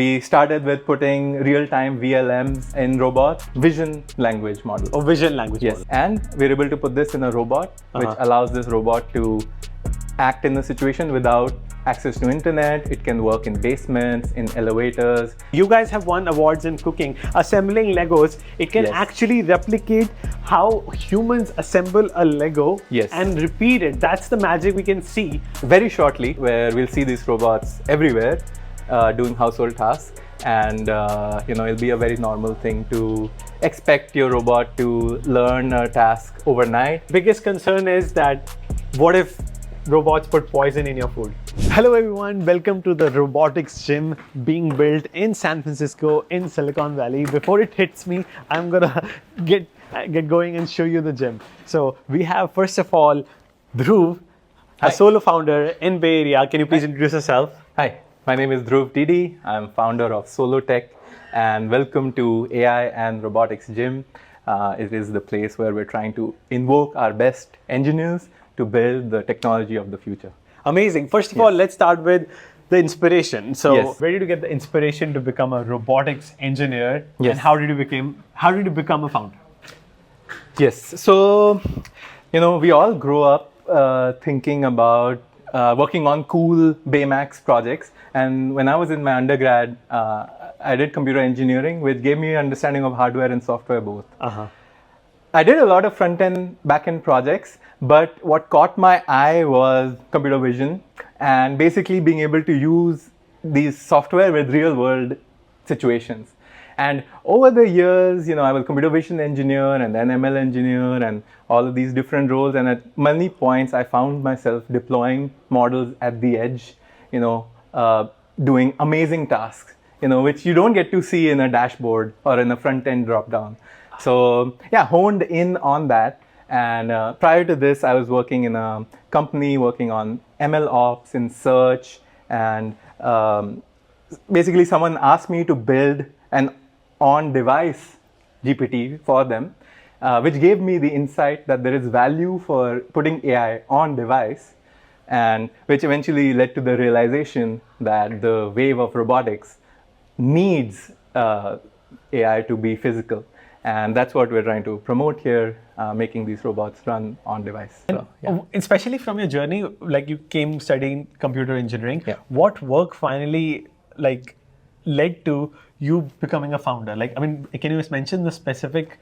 We started with putting real-time VLMs in robots, vision language model. Oh, vision language Yes, model. and we're able to put this in a robot, which allows this robot to act in a situation without access to internet. It can work in basements, in elevators. You guys have won awards in cooking. Assembling Legos, it can actually replicate how humans assemble a Lego and repeat it. That's the magic we can see. Very shortly, where we'll see these robots everywhere doing household tasks. And it'll be a very normal thing to expect your robot to learn a task overnight. Biggest concern is that what if robots put poison in your food? Hello everyone, welcome to the Robotics Gym being built in San Francisco in Silicon Valley. Before it hits me, I'm gonna get going and show you the gym. So we have, first of all, Dhruv, a solo founder in Bay Area. Can you please introduce yourself? Hi, my name is Dhruv TD. I'm founder of Solo Tech, and welcome to AI and Robotics Gym. It is the place where we're trying to invoke our best engineers to build the technology of the future. Amazing. First of all, let's start with the inspiration. So where did you get the inspiration to become a robotics engineer? And how did you become a founder? Yes. So, we all grow up thinking about working on cool Baymax projects. And when I was in my undergrad, I did computer engineering, which gave me an understanding of hardware and software both. I did a lot of front-end, back-end projects, but what caught my eye was computer vision and basically being able to use these software with real-world situations. And over the years, I was a computer vision engineer and then ML engineer and all of these different roles. And at many points, I found myself deploying models at the edge, doing amazing tasks, which you don't get to see in a dashboard or in a front-end drop-down. So honed in on that. And prior to this, I was working in a company working on ML ops in search. And basically someone asked me to build an on-device GPT for them, which gave me the insight that there is value for putting AI on device, and which eventually led to the realization that the wave of robotics needs AI to be physical. And that's what we're trying to promote here, making these robots run on device. So, especially from your journey, like you came studying computer engineering, what work finally led to you becoming a founder? Can you mention the specific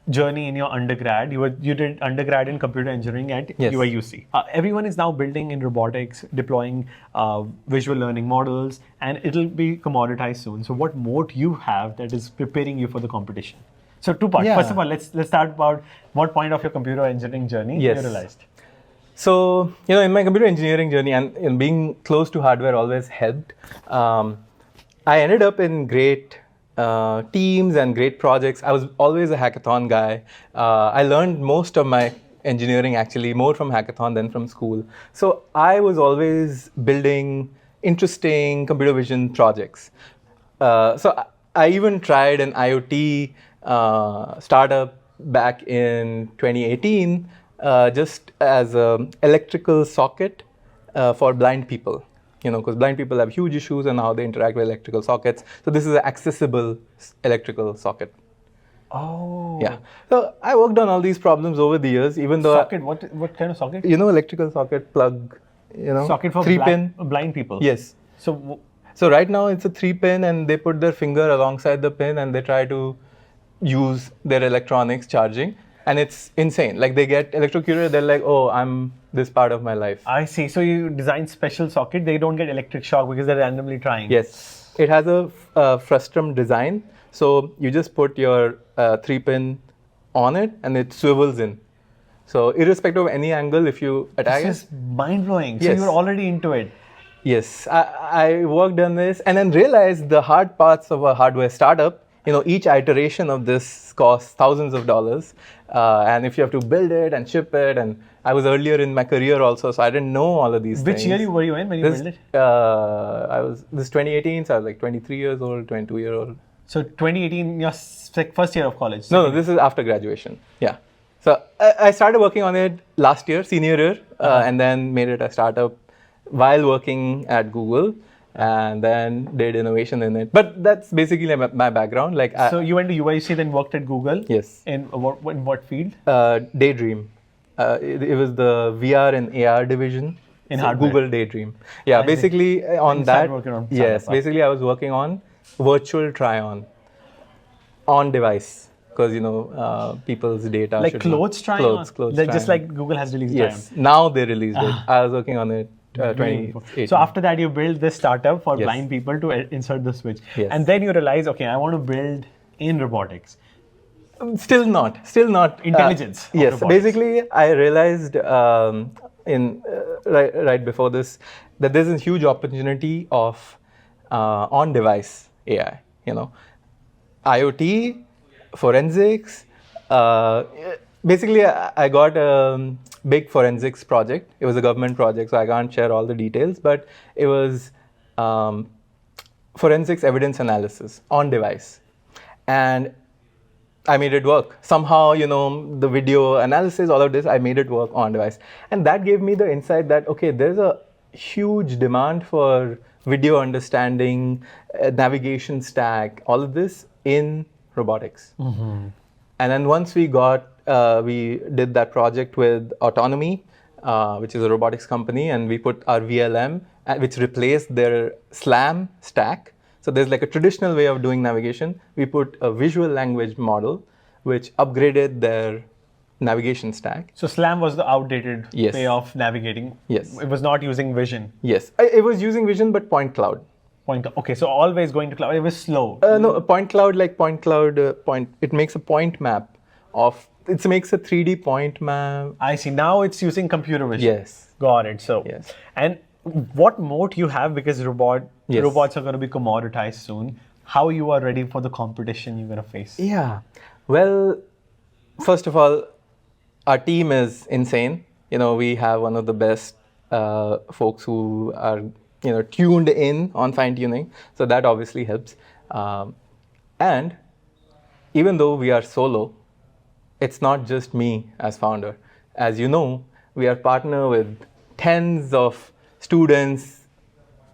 journey in your undergrad? You did undergrad in computer engineering at UIUC. Everyone is now building in robotics, deploying visual learning models, and it'll be commoditized soon. So what moat you have that is preparing you for the competition? So two parts. First of all, let's start about what point of your computer engineering journey you realized. So, in my computer engineering journey and being close to hardware always helped. I ended up in great teams and great projects. I was always a hackathon guy. I learned most of my engineering actually more from hackathon than from school. So I was always building interesting computer vision projects. So I even tried an IoT startup back in 2018 just as an electrical socket for blind people. Because blind people have huge issues on how they interact with electrical sockets. So this is an accessible electrical socket. Oh. Yeah. So I worked on all these problems over the years, even though... Socket? What kind of socket? Electrical socket plug, Socket for 3-pin. Blind people? Yes. So right now it's a 3-pin and they put their finger alongside the pin and they try to use their electronics charging. And it's insane. They get electrocuted, they're like, oh, I'm this part of my life. I see. So you design special socket, they don't get electric shock because they're randomly trying. Yes. It has a frustum design. So you just put your 3-pin on it and it swivels in. So irrespective of any angle, if you attack This is mind-blowing. Yes. So you're already into it. Yes. I worked on this and then realized the hard parts of a hardware startup. Each iteration of this costs thousands of dollars. And if you have to build it and ship it, and I was earlier in my career also, so I didn't know all of these things. Which year were you in when you built it? This 2018, so I was 23 years old, 22 years old. So 2018, your first year of college? No, this is after graduation. Yeah. So I started working on it last year, senior year, and then made it a startup while working at Google. and then did innovation in it. But that's basically my background. Like, So you went to UIC, then worked at Google. Yes. In what field? Daydream. It was the VR and AR division. In So hardware. Google Daydream. Yeah, basically on you that. started working on Yes, startup. basically I was working on virtual try-on on device, because people's data. Like should clothes not, try-on? Clothes Like, try-on. just like Google has released Yes. Now they released it. I was working on it. try-on. 2018. So after that, you built this startup for Yes. blind people to insert the switch. Yes. And then you realize, okay, I want to build in robotics. Still not. Intelligence of Yes. robotics. Basically, I realized right before this that there's a huge opportunity of on-device AI. IoT, forensics. Basically, I got a big forensics project. It was a government project, so I can't share all the details. But it was forensics evidence analysis on device, and I made it work. Somehow, the video analysis, all of this, I made it work on device. And that gave me the insight that, okay, there's a huge demand for video understanding, navigation stack, all of this in robotics. And then once we did that project with Autonomy, which is a robotics company, and we put our VLM, which replaced their SLAM stack. So there's like a traditional way of doing navigation. We put a visual language model, which upgraded their navigation stack. So SLAM was the outdated Yes. way of navigating. Yes. It was not using vision. Yes, it was using vision, but point cloud. Okay, so always going to cloud. It was slow. No, point cloud, it makes a point map it makes a 3D point map. I see. Now it's using computer vision. Yes. Got it. So, Yes. And what moat you have, because robots are going to be commoditized soon. How you are ready for the competition you're going to face? Yeah. Well, first of all, our team is insane. We have one of the best folks who are, tuned in on fine tuning. So that obviously helps. And even though we are solo, it's not just me as founder. As you know, we are partner with tens of students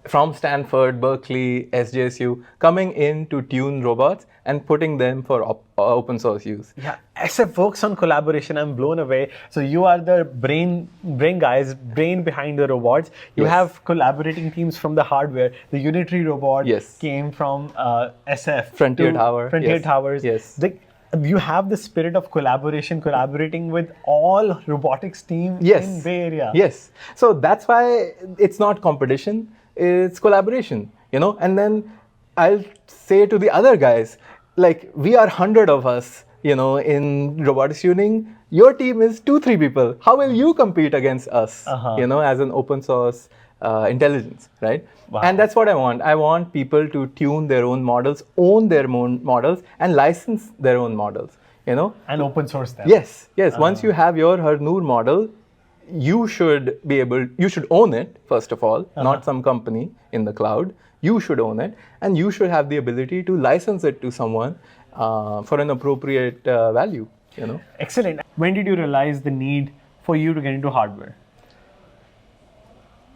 from Stanford, Berkeley, SJSU, coming in to tune robots and putting them for open source use. Yeah, SF works on collaboration. I'm blown away. So you are the brain behind the robots. You Yes. have collaborating teams from the hardware. The Unitary robot Yes. came from SF. Frontier Tower. Frontier Yes. Towers. Yes. You have the spirit of collaborating with all robotics team in Bay Area. Yes. So that's why it's not competition, it's collaboration, And then I'll say to the other guys, like, we are 100 of us, in robotics tuning. Your team is 2-3 people. How will you compete against us, as an open source intelligence, right? Wow. And that's what I want. I want people to tune their own models, own their own models, and license their own models, And open source them. Yes. Once you have your Harnoor model, you should own it, first of all, not some company in the cloud. You should own it, and you should have the ability to license it to someone for an appropriate value, Excellent. When did you realize the need for you to get into hardware?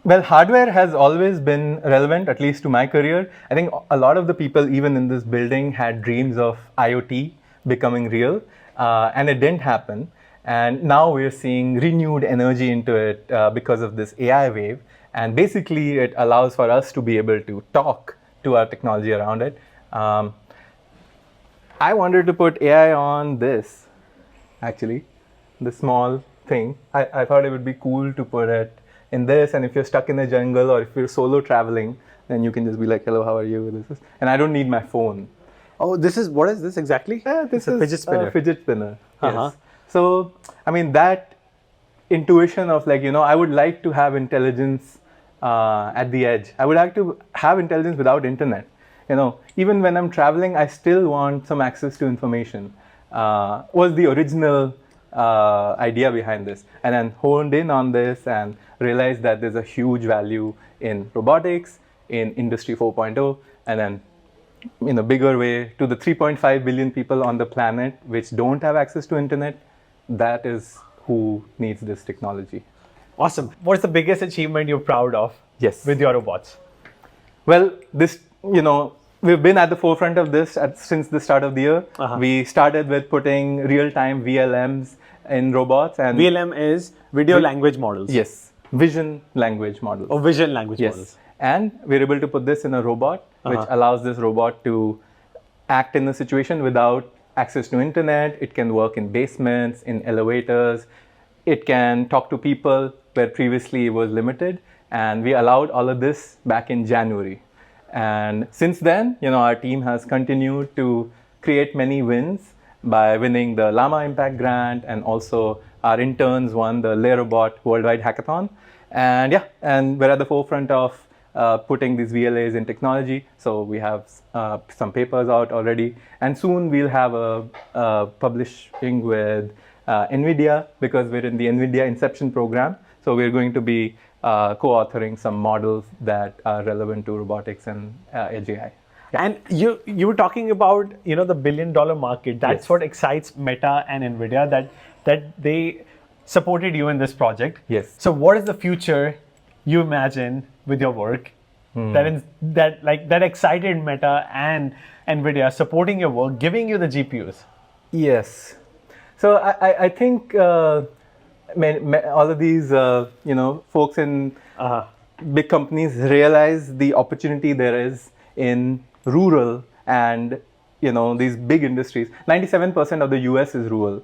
Well, hardware has always been relevant, at least to my career. I think a lot of the people, even in this building, had dreams of IoT becoming real, and it didn't happen. And now we're seeing renewed energy into it because of this AI wave. And basically, it allows for us to be able to talk to our technology around it. I wanted to put AI on this, actually, the small thing. I thought it would be cool to put it in this, and if you're stuck in the jungle or if you're solo traveling, then you can just be like, hello, how are you? And I don't need my phone. Oh, what is this exactly? This is a is fidget spinner. A fidget spinner, yes. Uh-huh. So, I mean, that intuition of I would like to have intelligence at the edge. I would like to have intelligence without internet. Even when I'm traveling, I still want some access to information. Was the original idea behind this, and then honed in on this and realized that there's a huge value in robotics, in Industry 4.0, and then in a bigger way to the 3.5 billion people on the planet which don't have access to internet. That is who needs this technology. Awesome. What's the biggest achievement you're proud of? Yes. With your robots? Well, this, we've been at the forefront of this since the start of the year. We started with putting real-time VLMs in robots. And VLM is video language models. Yes, vision language models. Or vision language models. And we're able to put this in a robot, which allows this robot to act in a situation without access to internet. It can work in basements, in elevators. It can talk to people where previously it was limited. And we allowed all of this back in January. And since then, our team has continued to create many wins by winning the Llama Impact Grant, and also our interns won the Robot Worldwide Hackathon. And we're at the forefront of putting these VLAs in technology. So we have some papers out already, and soon we'll have a publishing with Nvidia, because we're in the Nvidia Inception program. So we're going to be co-authoring some models that are relevant to robotics and edge AI. And you were talking about the $1 billion market. That's what excites Meta and Nvidia, that they supported you in this project. Yes. So what is the future you imagine with your work that excited Meta and Nvidia supporting your work, giving you the GPUs? Yes. So I think all of these folks in big companies realize the opportunity there is in rural and these big industries. 97% of the US is rural.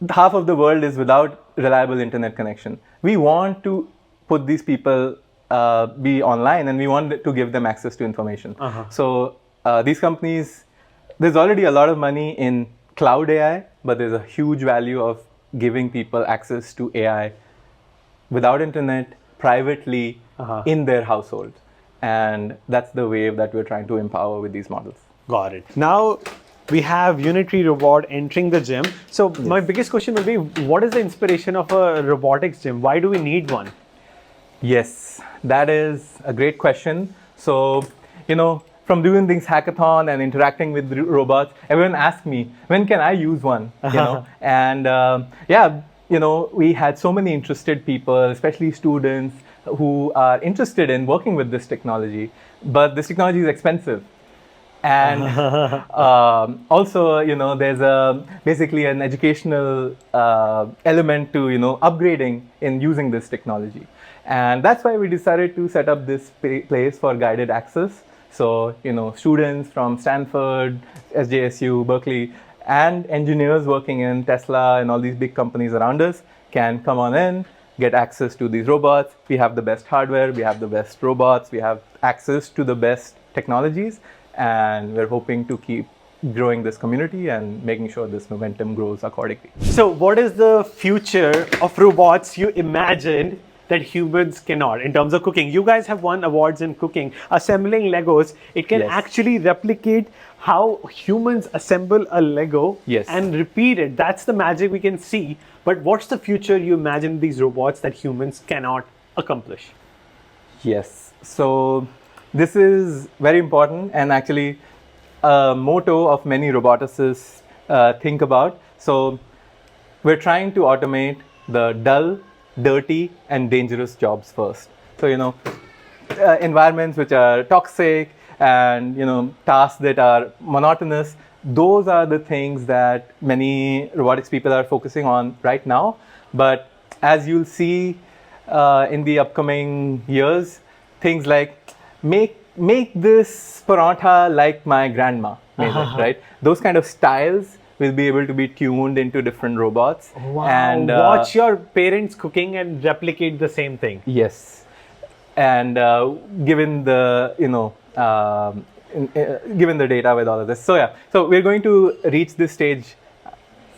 Half of the world is without reliable internet connection. We want to put these people be online, and we want to give them access to information. So these companies, there's already a lot of money in cloud AI, but there's a huge value of giving people access to AI without internet, privately, in their household. And that's the wave that we're trying to empower with these models. Got it. Now we have Unitary Robot entering the gym. So my biggest question would be, what is the inspiration of a robotics gym? Why do we need one? Yes, that is a great question. So, from doing things hackathon and interacting with robots, everyone asks me, when can I use one? And we had so many interested people, especially students who are interested in working with this technology. But this technology is expensive. And also, there's basically an educational element to, upgrading in using this technology. And that's why we decided to set up this place for guided access. So, students from Stanford, SJSU, Berkeley, and engineers working in Tesla and all these big companies around us can come on in, get access to these robots. We have the best hardware, we have the best robots, we have access to the best technologies, and we're hoping to keep growing this community and making sure this momentum grows accordingly. So what is the future of robots you imagined that humans cannot in terms of cooking? You guys have won awards in cooking. Assembling Legos, it can actually replicate how humans assemble a Lego and repeat it. That's the magic we can see. But what's the future you imagine these robots that humans cannot accomplish? Yes. So this is very important, and actually a motto of many roboticists think about. So we're trying to automate the dull, dirty, and dangerous jobs first. So, environments which are toxic and, tasks that are monotonous, those are the things that many robotics people are focusing on right now. But as you'll see in the upcoming years, things like make this paratha like my grandma made it, right? Those kind of styles will be able to be tuned into different robots. Wow. And watch your parents cooking and replicate the same thing. Yes. And given the, given the data with all of this. So we're going to reach this stage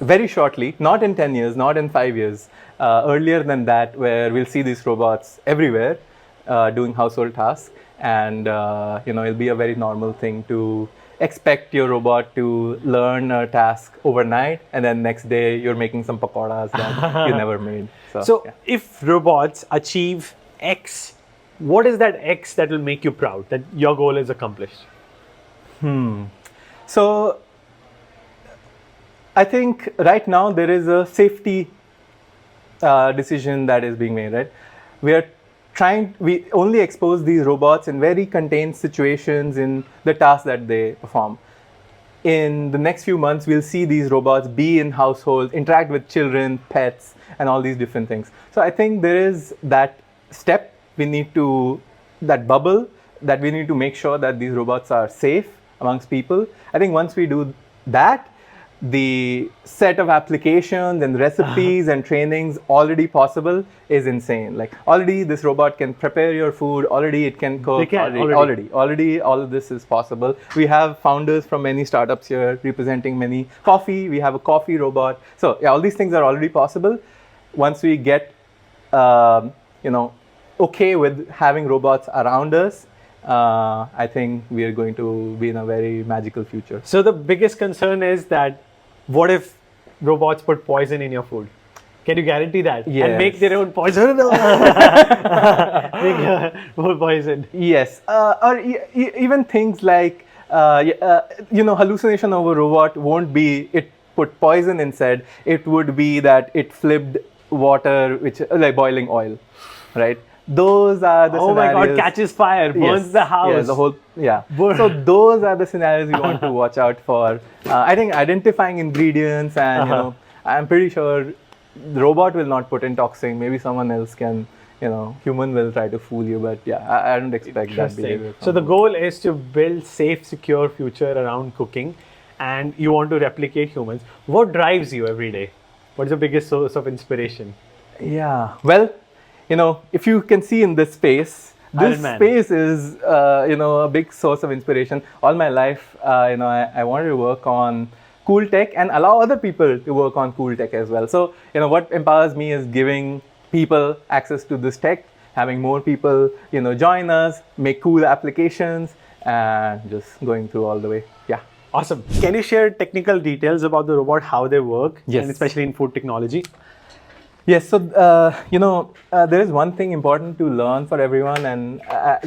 very shortly, not in 10 years, not in 5 years, earlier than that, where we'll see these robots everywhere doing household tasks. And, it'll be a very normal thing to expect your robot to learn a task overnight, and then next day you're making some pakoras that you never made. So if robots achieve X, what is that X that will make you proud, that your goal is accomplished? So I think right now there is a safety decision that is being made, right? We are we only expose these robots in very contained situations in the tasks that they perform. In the next few months, we'll see these robots be in households, interact with children, pets, and all these different things. So I think there is that step that bubble that we need to make sure that these robots are safe amongst people. I think once we do that, the set of applications and recipes and trainings already possible is insane. Like already this robot can prepare your food, already it can cook, already all of this is possible. We have founders from many startups here representing many coffee. We have a coffee robot. So yeah, all these things are already possible. Once we get, okay with having robots around us, I think we are going to be in a very magical future. So the biggest concern is that what if robots put poison in your food? Can you guarantee that? Yes. And make their own poison? Make more poison. Yes. Or even things like, hallucination of a robot won't be it put poison inside. It would be that it flipped water, which like boiling oil, right? Those are the scenarios. Oh my God, catches fire, burns the house. So those are the scenarios you want to watch out for. I think identifying ingredients and, I'm pretty sure the robot will not put in toxin. Maybe someone else can, human will try to fool you. But yeah, I don't expect that behavior. So the goal is to build safe, secure future around cooking, and you want to replicate humans. What drives you every day? What's the biggest source of inspiration? Yeah, well, if you can see in this space, space is, a big source of inspiration. All my life, I wanted to work on cool tech and allow other people to work on cool tech as well. So, what empowers me is giving people access to this tech, having more people, join us, make cool applications, and just going through all the way. Yeah. Awesome. Can you share technical details about the robot, how they work, and especially in food technology? Yes, so there is one thing important to learn for everyone, and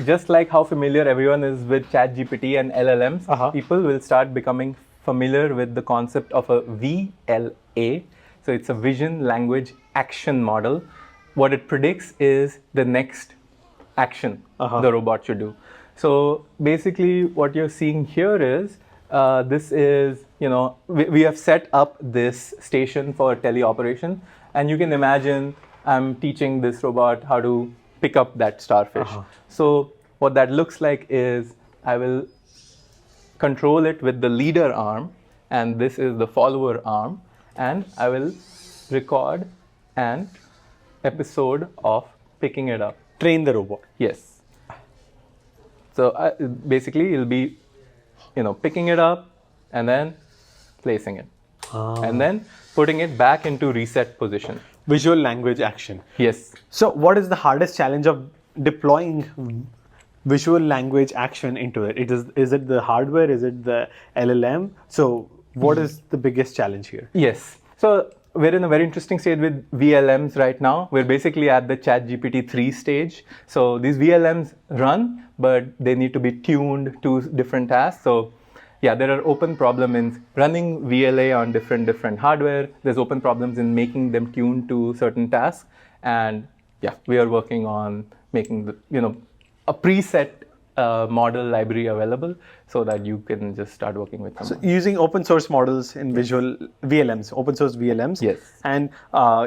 just like how familiar everyone is with ChatGPT and LLMs, people will start becoming familiar with the concept of a VLA. So it's a vision language action model. What it predicts is the next action the robot should do. So basically what you're seeing here is, this is, we have set up this station for teleoperation. And you can imagine I'm teaching this robot how to pick up that starfish. So what that looks like is I will control it with the leader arm, and this is the follower arm, and I will record an episode of picking it up. Train the robot. Yes. So basically it'll be, picking it up and then placing it. And then putting it back into reset position. Visual language action. Yes. So what is the hardest challenge of deploying visual language action into it? Is it the hardware? Is it the LLM? So what is the biggest challenge here? Yes. So we're in a very interesting stage with VLMs right now. We're basically at the ChatGPT 3 stage. So these VLMs run, but they need to be tuned to different tasks. So yeah, there are open problems in running VLA on different hardware. There's open problems in making them tuned to certain tasks. And yeah, we are working on making a preset model library available so that you can just start working with them. So using open source models in visual VLMs, open source VLMs, yes, and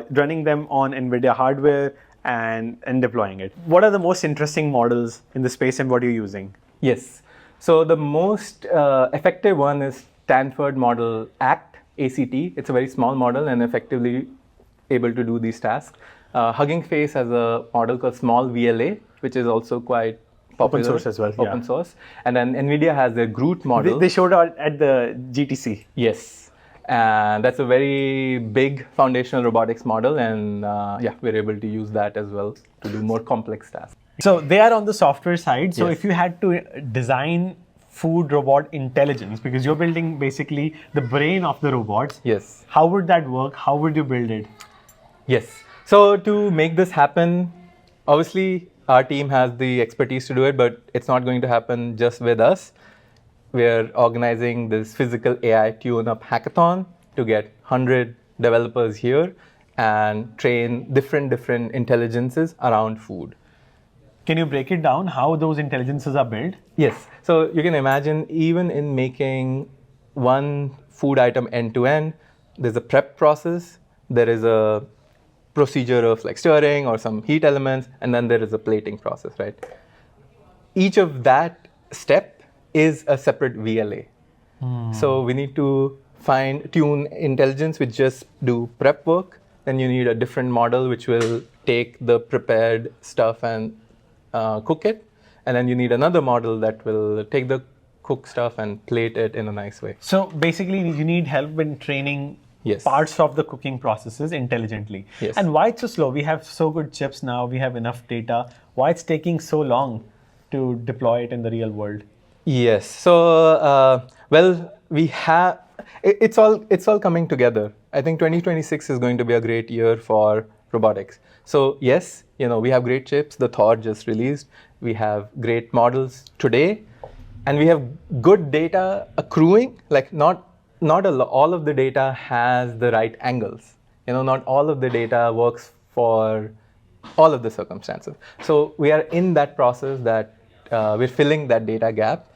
running them on Nvidia hardware and deploying it. What are the most interesting models in the space and what are you using? Yes. So the most effective one is Stanford model ACT. It's a very small model and effectively able to do these tasks. Hugging Face has a model called Small VLA, which is also quite popular. Open source as well. Open source. And then Nvidia has their Groot model. They showed out at the GTC. Yes. And that's a very big foundational robotics model. And yeah, we're able to use that as well to do more complex tasks. So they are on the software side. So if you had to design food robot intelligence, because you're building basically the brain of the robots. Yes. How would that work? How would you build it? Yes. So to make this happen, obviously our team has the expertise to do it, but it's not going to happen just with us. We're organizing this physical AI tune-up hackathon to get 100 developers here and train different intelligences around food. Can you break it down how those intelligences are built? Yes. So you can imagine even in making one food item end to end, there's a prep process, there is a procedure of like stirring or some heat elements, and then there is a plating process, right? Each of that step is a separate VLA. So we need to tune intelligence which just do prep work. Then you need a different model which will take the prepared stuff and cook it. And then you need another model that will take the cooked stuff and plate it in a nice way. So basically, you need help in training parts of the cooking processes intelligently. Yes. And why it's so slow? We have so good chips now. We have enough data. Why it's taking so long to deploy it in the real world? Yes. So well, we have. It's all coming together. I think 2026 is going to be a great year for robotics. So yes, we have great chips. The Thor just released. We have great models today, and we have good data accruing. Like not all of the data has the right angles. Not all of the data works for all of the circumstances. So we are in that process that we're filling that data gap.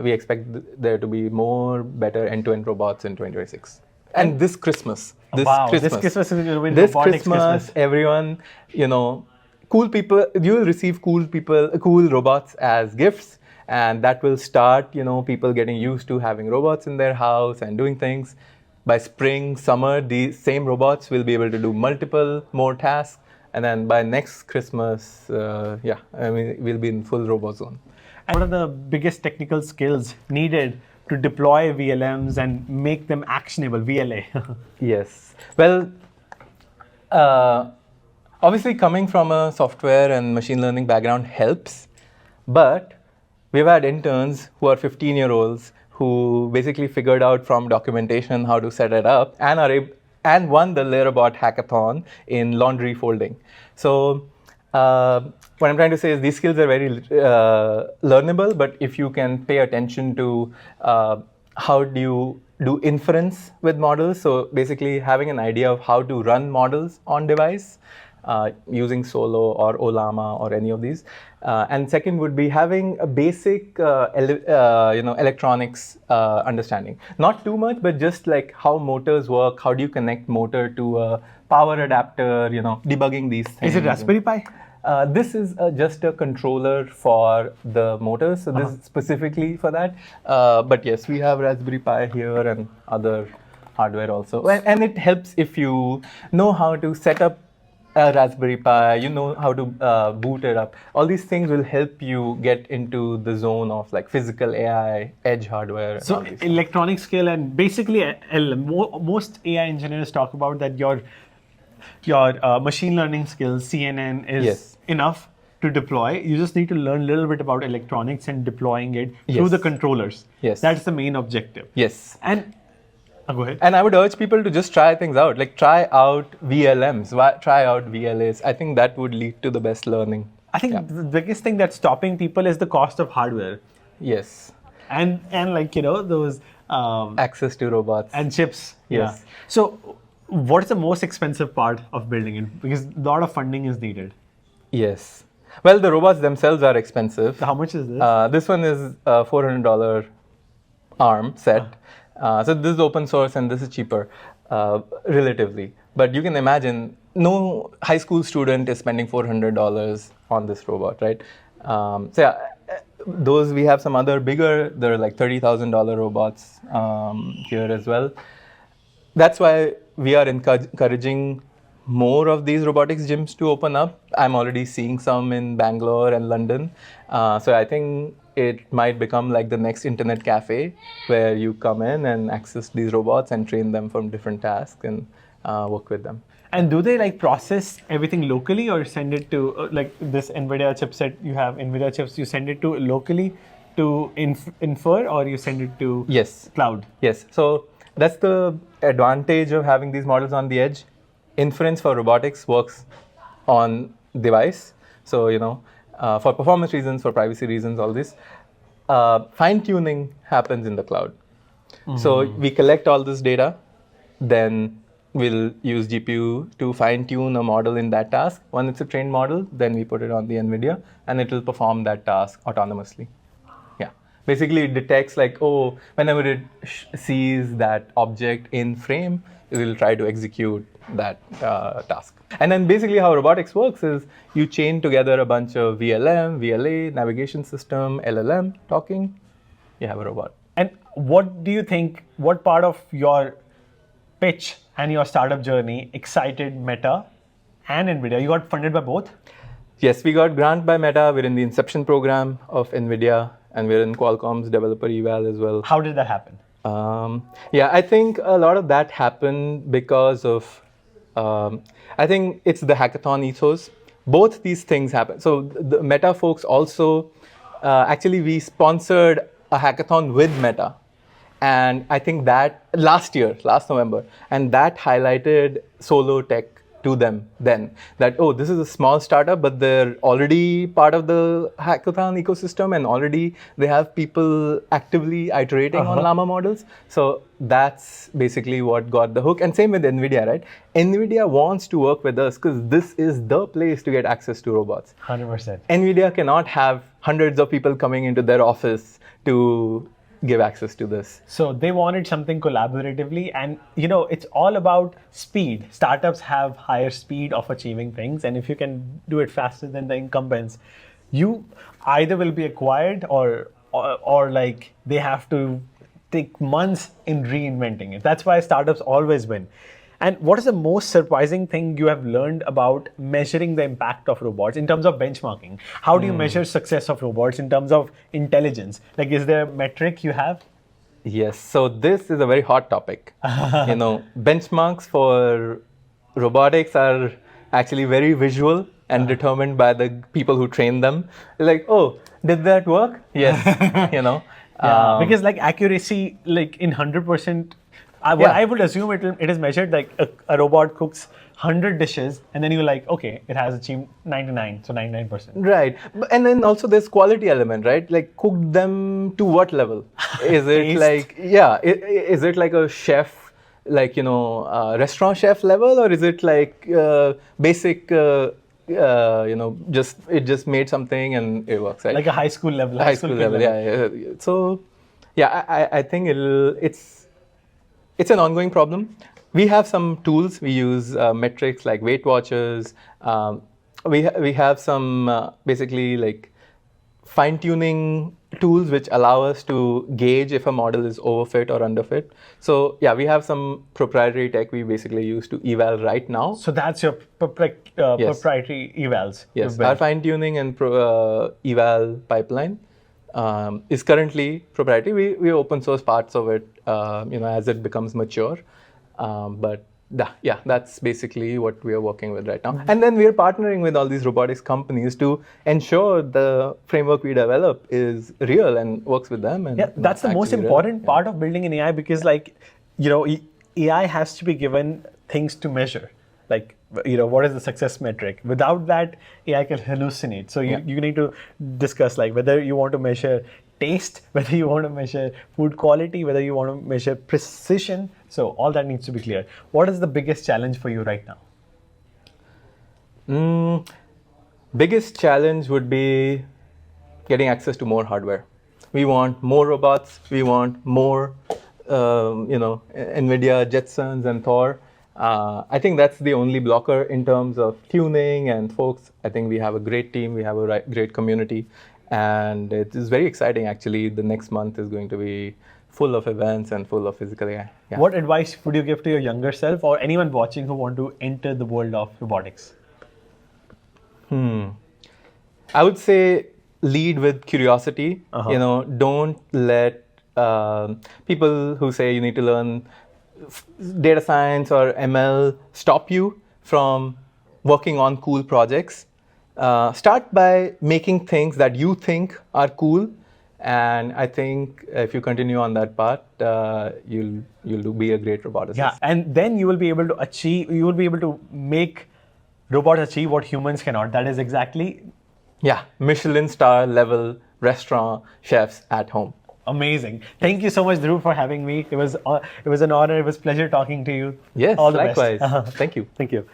We expect there to be more better end-to-end robots in 2026. And this Christmas. This Christmas is going to be Robotics Christmas. Everyone, cool people, you will receive cool robots as gifts. And that will start, people getting used to having robots in their house and doing things. By spring, summer, these same robots will be able to do multiple more tasks. And then by next Christmas, we'll be in full robot zone. And what are the biggest technical skills needed to deploy VLMs and make them actionable, VLA? Yes. Well, obviously coming from a software and machine learning background helps, but we've had interns who are 15-year-olds who basically figured out from documentation how to set it up and won the Robot Hackathon in laundry folding. So what I'm trying to say is these skills are very learnable, but if you can pay attention to how do you do inference with models, so basically having an idea of how to run models on device using Solo or Olama or any of these. And second would be having a basic electronics understanding. Not too much, but just like how motors work, how do you connect motor to a power adapter, debugging these things. Is it Raspberry Pi? This is just a controller for the motors, so this is specifically for that. But yes, we have Raspberry Pi here and other hardware also. And it helps if you know how to set up a Raspberry Pi, how to boot it up. All these things will help you get into the zone of like physical AI, edge hardware. So electronic skill and basically most AI engineers talk about that your machine learning skills, CNN, is enough to deploy. You just need to learn a little bit about electronics and deploying it through the controllers. Yes. That's the main objective. Yes. And go ahead. And I would urge people to just try things out. Like try out VLMs, try out VLAs. I think that would lead to the best learning. I think the biggest thing that's stopping people is the cost of hardware. Yes. And like, those access to robots. And chips. Yes. Yeah. So what's the most expensive part of building it? Because a lot of funding is needed. Yes. Well, the robots themselves are expensive. How much is this? This one is a $400 arm set. So this is open source and this is cheaper, relatively. But you can imagine, no high school student is spending $400 on this robot, right? Those we have some other bigger, there are like $30,000 robots here as well. That's why we are encouraging more of these robotics gyms to open up. I'm already seeing some in Bangalore and London. So I think it might become like the next internet cafe where you come in and access these robots and train them from different tasks and work with them. And do they like process everything locally or send it to like this Nvidia chipset, you have Nvidia chips, you send it to locally to infer or you send it to cloud? Yes. So that's the advantage of having these models on the edge. Inference for robotics works on device. So, for performance reasons, for privacy reasons, all this. Fine-tuning happens in the cloud. So we collect all this data, then we'll use GPU to fine tune a model in that task. When it's a trained model, then we put it on the Nvidia and it will perform that task autonomously. Yeah. Basically, it detects like, oh, whenever it sees that object in frame, it will try to execute that task. And then basically how robotics works is you chain together a bunch of VLM, VLA, navigation system, LLM talking, you have a robot. And what do you think, what part of your pitch and your startup journey excited Meta and Nvidia? You got funded by both? Yes, we got grant by Meta. We're in the Inception program of Nvidia, and we're in Qualcomm's developer eval as well. How did that happen? Yeah, I think a lot of that happened because of, I think it's the hackathon ethos. Both these things happen. So the Meta folks also, actually we sponsored a hackathon with Meta. And I think that last November, and that highlighted solo tech to them then. That, oh, this is a small startup, but they're already part of the hackathon ecosystem and already they have people actively iterating on Llama models. So that's basically what got the hook. And same with Nvidia, right? Nvidia wants to work with us because this is the place to get access to robots. 100%. Nvidia cannot have hundreds of people coming into their office to give access to this. So they wanted something collaboratively, and it's all about speed. Startups have higher speed of achieving things, and if you can do it faster than the incumbents, you either will be acquired or like they have to take months in reinventing it. That's why startups always win. And what is the most surprising thing you have learned about measuring the impact of robots in terms of benchmarking? How do you measure success of robots in terms of intelligence? Like, is there a metric you have? Yes, so this is a very hot topic. Benchmarks for robotics are actually very visual and determined by the people who train them. Like, oh, did that work? Yes, Yeah, because like accuracy, like in 100%, I would assume it is measured like a robot cooks 100 dishes and then you're like, okay, it has achieved 99, so 99%. Right. And then also there's quality element, right? Like cook them to what level? Is it like, is it like a chef, like, restaurant chef level, or is it like basic, just made something and it works, right? Like a high school level. High school level, yeah. So, yeah, I think it's an ongoing problem. We have some tools. We use metrics like Weight Watchers. We have some basically like fine-tuning tools which allow us to gauge if a model is overfit or underfit. So yeah, we have some proprietary tech we basically use to eval right now. So that's your proprietary evals. Yes, our fine-tuning and eval pipeline is currently proprietary. We open source parts of it, as it becomes mature. But that's basically what we are working with right now. Mm-hmm. And then we are partnering with all these robotics companies to ensure the framework we develop is real and works with them. And that's the most important part of building an AI, because AI has to be given things to measure. Like, what is the success metric? Without that, AI can hallucinate. So you need to discuss like whether you want to measure taste, whether you want to measure food quality, whether you want to measure precision. So all that needs to be clear. What is the biggest challenge for you right now? Biggest challenge would be getting access to more hardware. We want more robots. We want more, Nvidia, Jetsons, and Thor. I think that's the only blocker in terms of tuning and folks. I think we have a great team. We have a great community. And it is very exciting, actually. The next month is going to be full of events and full of physical AI. Yeah. What advice would you give to your younger self or anyone watching who want to enter the world of robotics? I would say lead with curiosity. Don't let people who say you need to learn data science or ML stop you from working on cool projects. Start by making things that you think are cool, and I think if you continue on that path, you'll be a great roboticist. Yeah, and then you will be able to make robots achieve what humans cannot. That is exactly. Yeah, Michelin star level restaurant chefs at home. Amazing. Thank you so much, Dhruv, for having me. It was an honor. It was a pleasure talking to you. Yes, All the likewise. best. Thank you. Thank you.